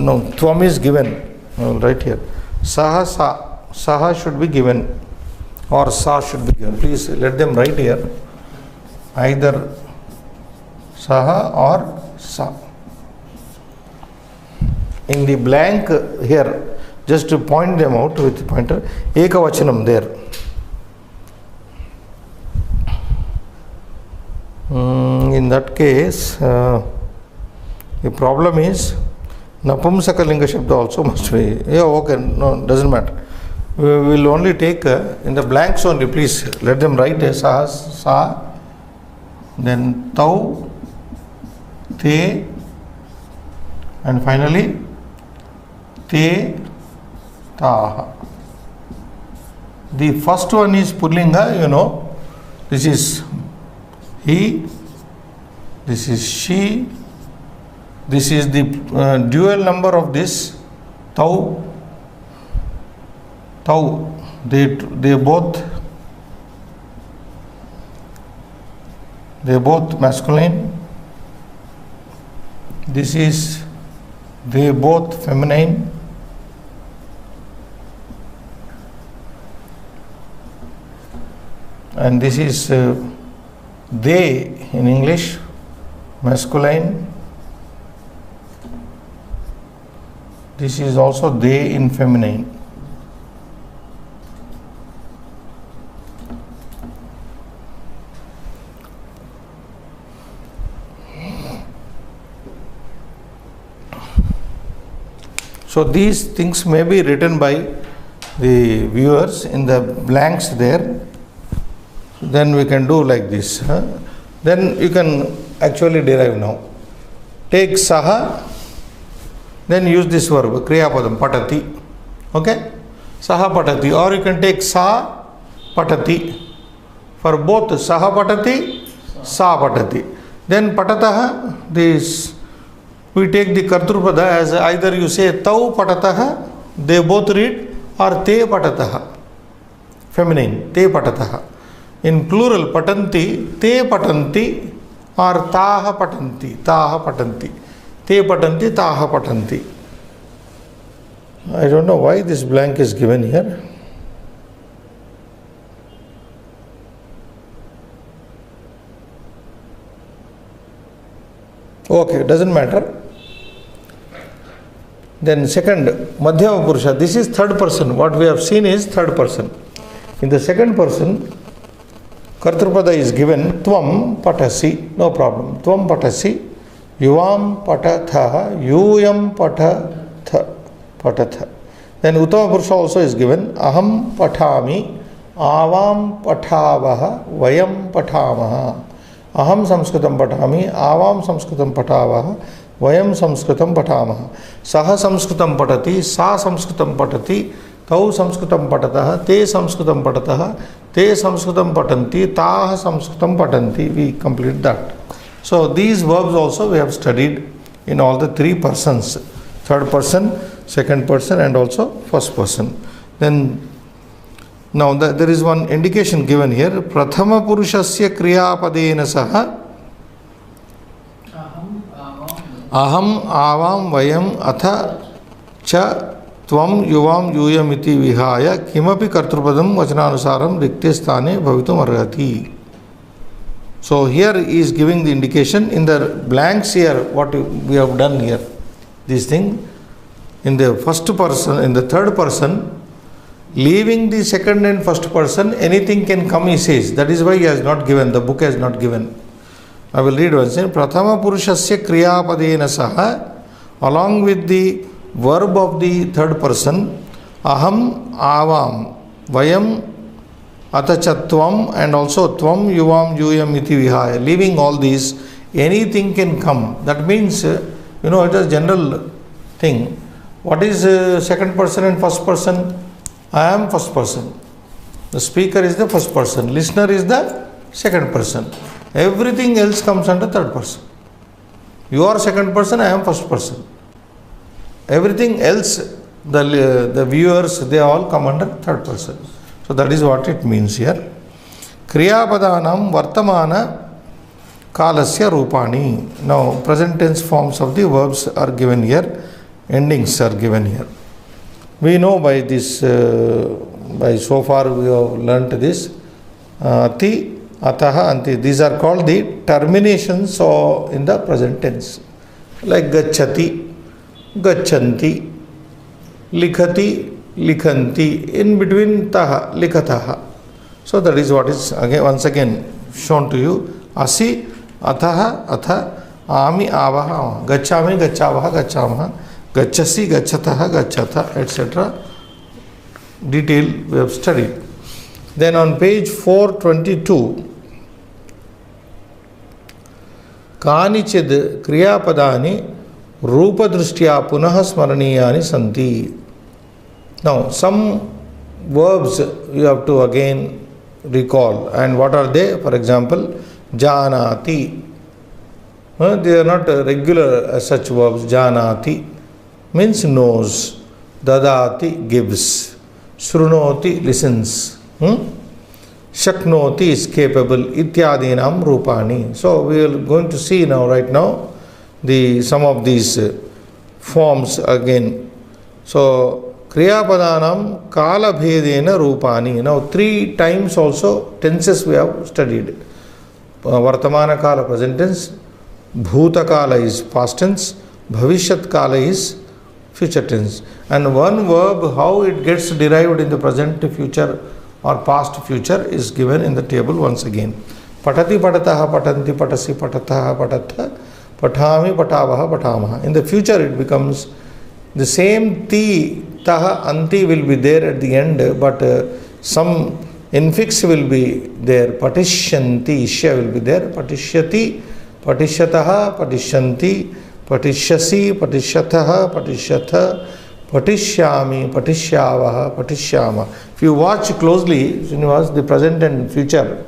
no, tvam is given right here. Saha sa. Saha should be given or sa should be given. Please let them write here. Either saha or sa. In the blank here, just to point them out with the pointer, ekavachanam there. In that case, the problem is napumsakalinga shabda also must be. Yeah, okay, no, doesn't matter. We will only take in the blanks only. Please let them write sa, sa, then tau, te, and finally te, taha. The first one is pullinga, you know. This is he, this is she, this is the dual number of this tau. Tau, they both masculine. This is they both feminine. And this is they in English, masculine. This is also they in feminine. So these things may be written by the viewers in the blanks there. Then we can do like this. Then you can actually derive now. Take saha, then use this verb, kriyapadam, patati. Okay? Saha patati. Or you can take sa patati. For both saha patati, sa patati. Then patataha, this we take the kartrupada as either you say tau patataha, they both read, or te patataha, feminine, te patataha. In plural, patanti, te patanti, or taha patanti, te patanti, taha patanti. I don't know why this blank is given here. Okay, doesn't matter. Then second, Madhyama Purusha. This is third person. What we have seen is third person. In the second person, Kartrupada is given Tvam Patasi. No problem. Tvam Patasi. Yuvam Patatha. Yuyam Patatha. Then Uttama Purusha also is given Aham Patami. Avam Patavaha. Vayam Patamaha. Aham Samskritam Patami. Avam Samskritam Patavaha. Vayam Samskritam Patamaha. Saha Samskritam Patati, Sa Samskritam Patati, Tau Samskritam Patataha, Te Samskritam Patataha, Te Samskritam Patanti, Taha Samskritam Patanti. We complete that. So these verbs also we have studied in all the three persons. Third person, second person, and also first person. Then now there is one indication given here. Prathama Purushasya Kriyapadena Saha Aham avam vayam atha cha tvam yuvam yuyam iti vihaya kimapi kartrupadam vachananusaram rikte sthane bhavitum arhati. So here he is giving the indication in the blanks here what we have done here. This thing in the first person, in the third person, leaving the second and first person, anything can come, he says. That is why he has not given, the book has not given. I will read once. Prathama Purushasya Kriyapadena Saha, along with the verb of the third person, Aham Avam Vayam Atachatvam, and also Tvam Yuvam Yuyam Iti Vihaya. Leaving all these, anything can come. That means, it is a general thing. What is second person and first person? I am first person. The speaker is the first person. Listener is the second person. Everything else comes under third person. You are second person, I am first person. Everything else, the viewers, they all come under third person. So that is what it means here. Kriyapadanam vartamana kalasya rupani. Now present tense forms of the verbs are given here. endings are given here. We know by this, by so far we have learnt this, ati, ataha, anti. These are called the terminations in the present tense. Like gacchati, gacchanti, likhati, likhanti. In between taha, likhataha. So that is what is again once again shown to you. Asi, ataha, atha, ami, avaha, gacchami, gacchavaha, gacchamaha, gacchasi, gacchataha, gacchata, etc. Detail we have studied. Then on page 422, कानिचिद् क्रियापदानि रूपदृष्ट्या पुनः स्मरणीयानि सन्ति. Now some verbs you have to again recall, and what are they? For example, janati. They are not regular as such verbs. Janati means knows. Dadati gives. Shrunoti listens. Shaknoti is capable. Ityadinam rupani. So we are going to see now, right now, some of these forms again. So kriyapadanam kala bhedena rupani. Now 3 times also tenses we have studied. Vartamana kala present tense, bhuta kala is past tense, bhavishyat kala is future tense. And one verb, how it gets derived in the present, future or past, future is given in the table once again. Patati, patataha, patanti, patasi, patataha, patatha, patami, patavaha, patamaha. In the future it becomes the same ti, taha, anti will be there at the end, but some infix will be there. Patishyanti, ishya will be there. Patishyati, patishyataha, patishyanti, patishyasi, patishyataha, patishyatha, patishyami, patishyavaha, patishyama. If you watch closely, Srinivas, the present and future,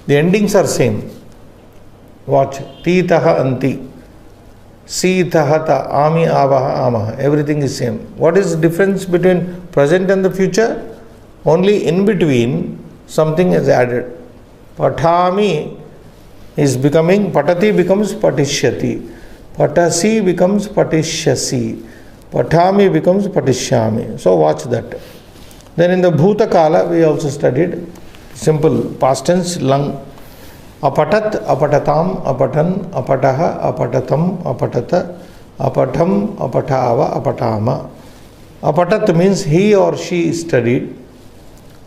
the endings are same. Watch. Ti, taha, anti. Si, taha, ta, ami, avaha, amaha. Everything is same. What is the difference between present and the future? Only in between something is added. Patami is becoming, patati becomes patishyati. Patasi becomes patishyasi. Patami becomes patishyami. So watch that. Then in the bhuta kala we also studied simple past tense, lung. Apatat, apatatam, apatan, apataha, apatatam, apatata, apatam, apatava, apatama. Apatat means he or she studied.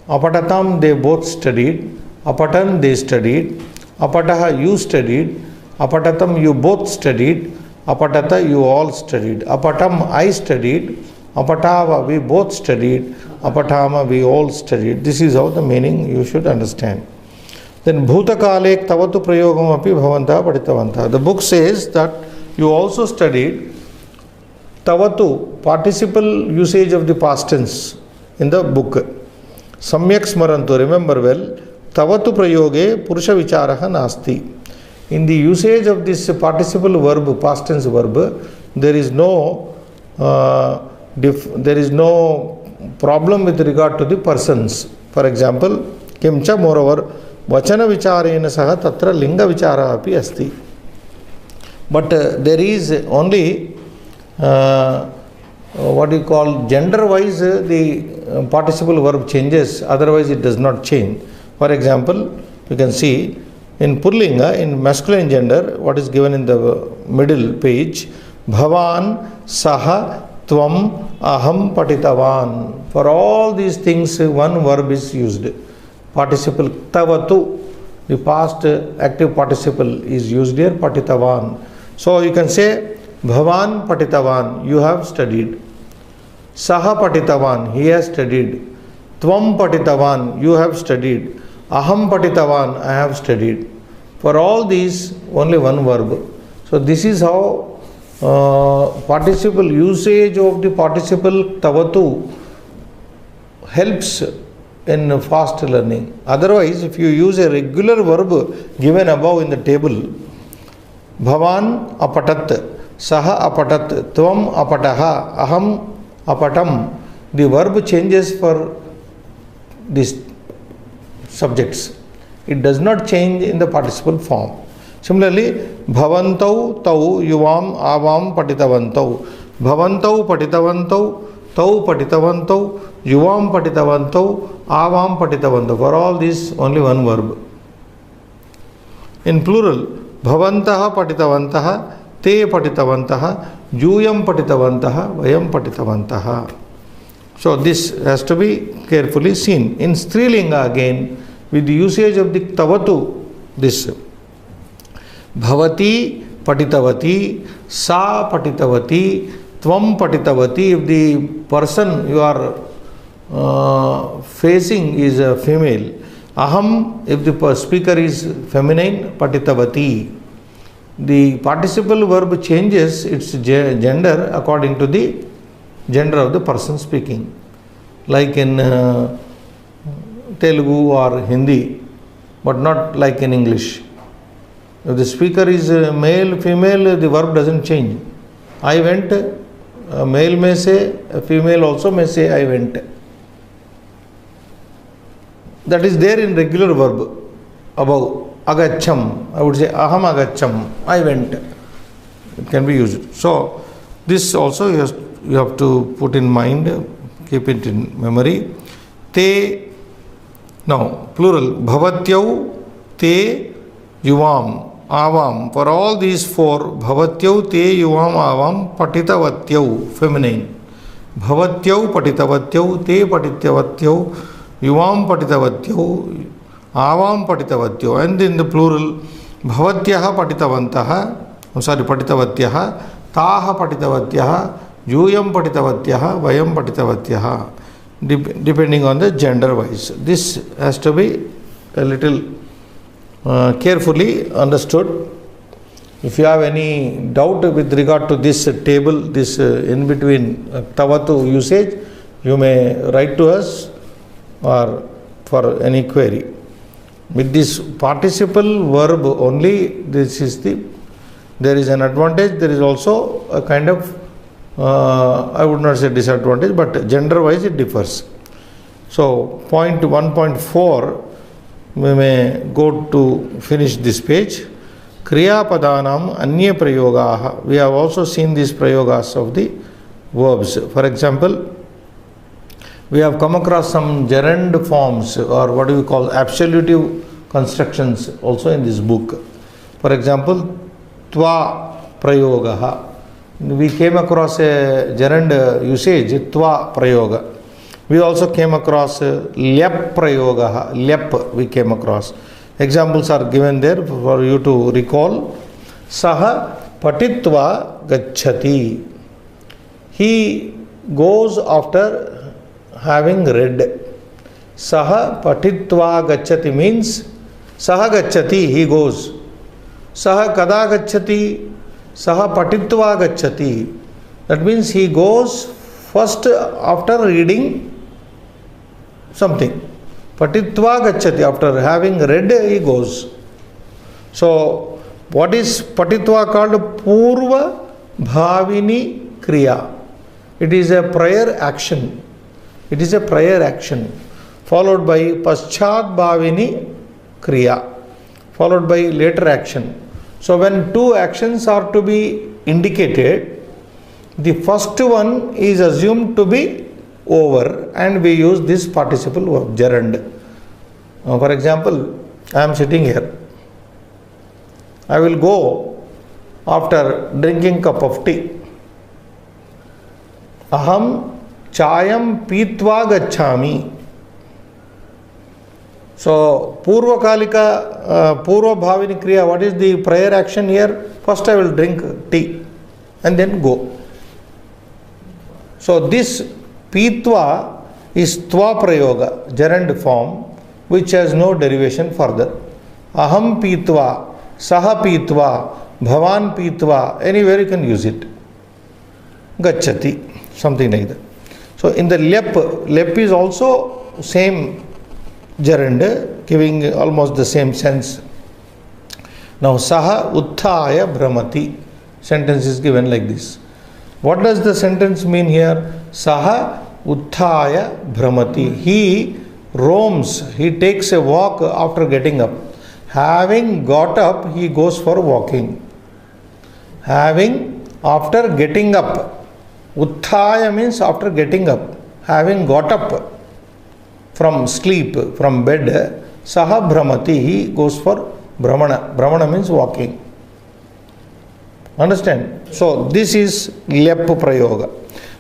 Apatatam, they both studied. Apatan, they studied. Apataha, you studied. Apatatam, you both studied. Apatata, you all studied. Apatam, I studied. Apatava, we both studied. Apatama, we all studied. This is how the meaning you should understand. Then bhutakale tavatu prayogam api bhavanta paditavanta. The book says that you also studied tavatu, participle usage of the past tense in the book. Samyak smarantu, remember well, tavatu prayoge purusha vicharaha nasti. In the usage of this participle verb, past tense verb, there is no problem with regard to the persons. For example, kimcha, moreover, vachana vicharena saha tatra linga vichara api asti. But there is only what you call gender wise the participle verb changes, otherwise it does not change. For example, you can see in Purlinga, in masculine gender, what is given in the middle page, Bhavan, Saha, Tvam, Aham, Patitavan. For all these things, one verb is used. Participle Tavatu, the past active participle is used here, Patitavan. So you can say, Bhavan Patitavan, you have studied. Saha Patitavan, he has studied. Tvam Patitavan, you have studied. Aham Patitavan, I have studied. For all these, only one verb. So this is how participle usage of the participle tavatu helps in fast learning. Otherwise, if you use a regular verb given above in the table, bhavan apatat, saha apatat, tvam apataha, aham apatam, the verb changes for these subjects. It does not change in the participle form. Similarly, bhavantau tau yuvam avam patitavantau. Bhavantau patitavantau, tau patitavantau, yuvam patitavantau, avam patitavantau. For all these, only one verb. In plural, bhavantaha patitavantaha, te patitavantaha, yuyam patitavantaha, vayam patitavantaha. So this has to be carefully seen. In Strilinga again, with the usage of the tavatu, this bhavati patitavati, sa patitavati, tvam patitavati. If the person you are facing is a female, aham, if the speaker is feminine, patitavati. The participle verb changes its gender according to the gender of the person speaking. Like in Telugu or Hindi, but not like in English. If the speaker is male, female, the verb doesn't change. I went, a male may say, a female also may say I went. That is there in regular verb above. Agacham, I would say aham agacham, I went. It can be used. So this also you have to put in mind, keep it in memory. Te, now plural, bhavatyau, te, yuvam, avam. For all these four, bhavatyau, te, yuvam, avam, patitavatyau, feminine. Bhavatyau, patitavatyau, te, patitavatyau, yuvam, patitavatyau, avam, patitavatyau. And in the plural, bhavatyaha, patitavantaha, patitavatyaha, taha, patitavatyaha, yuyam, patitavatyaha, vayam, patitavatyaha. Depending on the gender wise. This has to be a little carefully understood. If you have any doubt with regard to this table, this in between tavatu usage, you may write to us or for any query. With this participle verb only, there is an advantage, there is also a kind of I would not say disadvantage, but gender wise it differs. So point 1.4, we may go to finish this page. Kriya padanam anya prayogaha. We have also seen these prayogas of the verbs. For example, we have come across some gerund forms, or what do we call absolutive constructions also in this book. For example, tva prayogaha. We came across a gerund usage, tva prayoga. We also came across lyap prayoga, lyap we came across. Examples are given there for you to recall. Saha patitva gacchati. He goes after having read. Saha patitva gacchati means saha gacchati, he goes. Saha kada gacchati, saha patitva gacchati. That means he goes first after reading something. Patitva gacchati, after having read he goes. So what is patitva called? Purva bhavini kriya. It is a prior action. It is a prior action followed by paschat bhavini kriya, followed by later action. So when two actions are to be indicated, the first one is assumed to be over and we use this participle verb gerund. For example, I am sitting here. I will go after drinking cup of tea. Aham chayam pitva gacchami. So purvakalika, purva bhavini kriya, what is the prior action here? First I will drink tea and then go. So this pitva is tva prayoga, gerund form, which has no derivation further. Aham pitva, saha pitva, bhavan pitva, anywhere you can use it. Gacchati, something like that. So in the lep is also same gerund, giving almost the same sense. Now saha utthaya brahmati, sentence is given like this. What does the sentence mean here? Saha utthaya brahmati. He roams, he takes a walk after getting up. Having got up, he goes for walking. After getting up, Utthaya means after getting up, having got up from sleep, from bed, saha bhramati, he goes for brahmana. Brahmana means walking. Understand? So this is lep prayoga.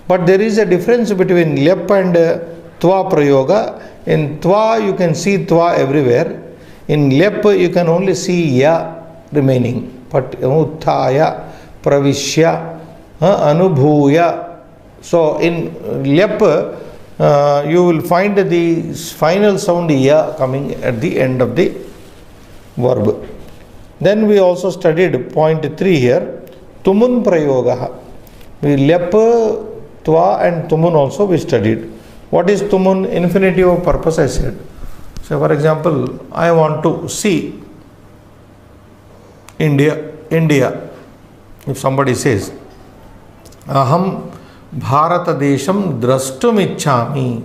But there is a difference between lep and tva prayoga. In tva you can see tva everywhere. In lep you can only see ya remaining. But utthaya, pravishya, anubhuya. So in lep you will find the final sound ya coming at the end of the verb. Then we also studied point 3 here. Tumun prayoga. We lep, tva and tumun also we studied. What is tumun? Infinitive of purpose, I said. So for example, I want to see India. If somebody says, Aham Bharata Desham drashtum ichchami.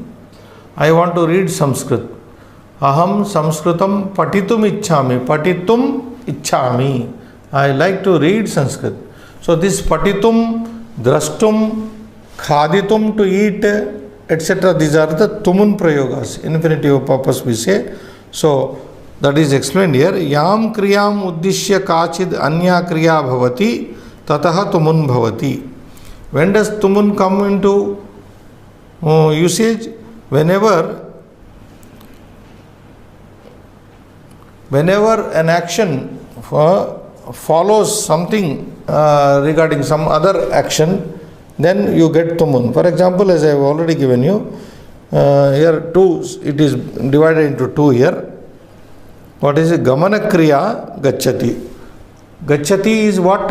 I want to read Sanskrit. Aham Sanskritam patitum ichchami. Patitum ichchami. I like to read Sanskrit. So this patitum, drashtum, khaditum, to eat, etc. These are the tumun prayogas. Infinitive of purpose we say. So that is explained here. Yam kriyam uddishya kachid anya kriya bhavati tataha tumun bhavati. When does tumun come into usage? Whenever an action follows something regarding some other action, then you get tumun. For example, as I have already given you, here two, it is divided into two here. What is it? Gamana kriya gacchati. Gacchati is what?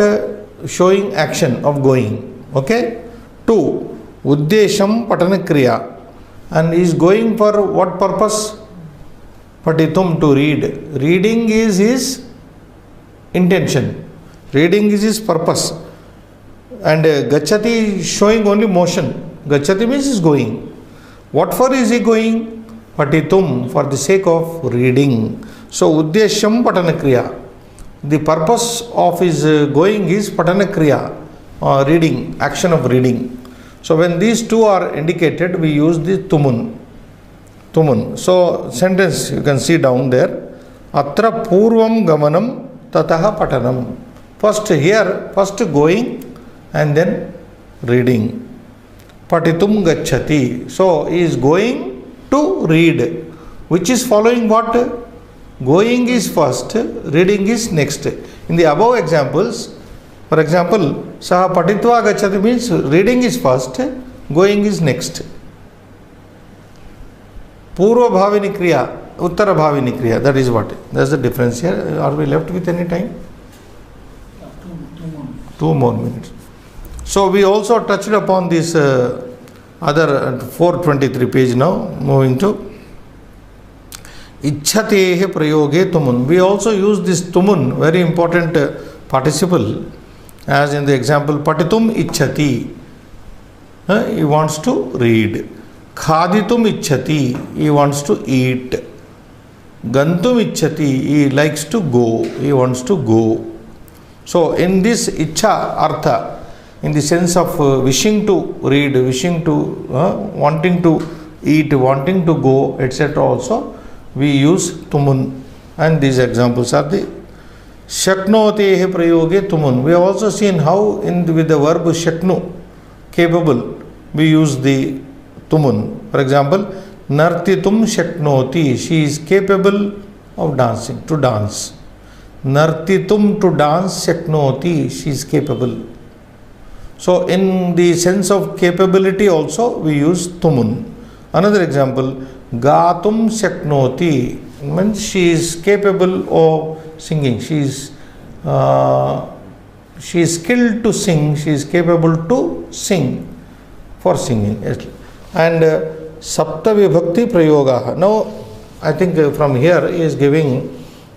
Showing action of going. Okay? 2. Uddesham patana kriya. And is going for what purpose? Patitum, to read. Reading is his intention. Reading is his purpose. And gacchati is showing only motion. Gacchati means is going. What for is he going? Patitum, for the sake of reading. So uddesham patana kriya. The purpose of his going is patana kriya, reading, action of reading. So when these two are indicated, we use the tumun. Tumun. So sentence you can see down there. Atra purvam gamanam tataha patanam. First here, first going and then reading. Patitum gacchati. So he is going to read. Which is following what? Going is first, reading is next. In the above examples, for example, saha patitva gacchati means reading is first, going is next. Purva bhavini kriya, uttara bhavini kriya, that is what. That is the difference here. Are we left with any time? 2 more minutes. So we also touched upon this other 423 page now, moving to Ichchatehe prayoge tumun. We also use this tumun, very important participle, as in the example patitum ichchati. He wants to read. Khaditum ichchati. He wants to eat. Gantum ichchati. He likes to go. He wants to go. So in this ichcha artha, in the sense of wishing to read, wishing to, wanting to eat, wanting to go, etc. also, we use tumun, and these examples are the shaknotehe prayoge tumun. We have also seen how with the verb shaknu, capable, we use the tumun. For example, nartitum shaknoti, she is capable of dancing, to dance. Nartitum, to dance, shaknoti, she is capable. So in the sense of capability also we use tumun. Another example, Gatum shaknoti, means she is capable of singing. She is skilled to sing. She is capable to sing, for singing. And Sapta Vibhakti Prayoga. Now, I think from here he is giving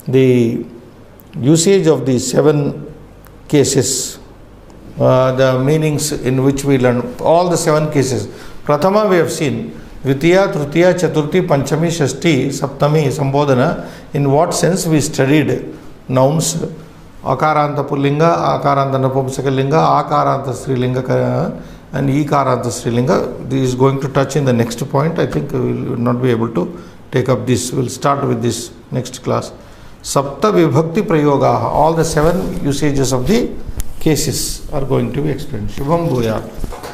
the usage of the 7 cases, the meanings in which we learn all the 7 cases. Prathama we have seen. Dvitiya, Tritiya, Chaturthi, Panchami, Shashti, Saptami, Sambodhana. In what sense we studied nouns, Akaranta Pullinga, Akaranta Napumsakalinga, Akaranta Strilinga, and Ikaranta Strilinga. This is going to touch in the next point. I think we will not be able to take up this. We will start with this next class. Sapta Vibhakti Prayogaha. All the 7 usages of the cases are going to be explained. Shubham Bhuya.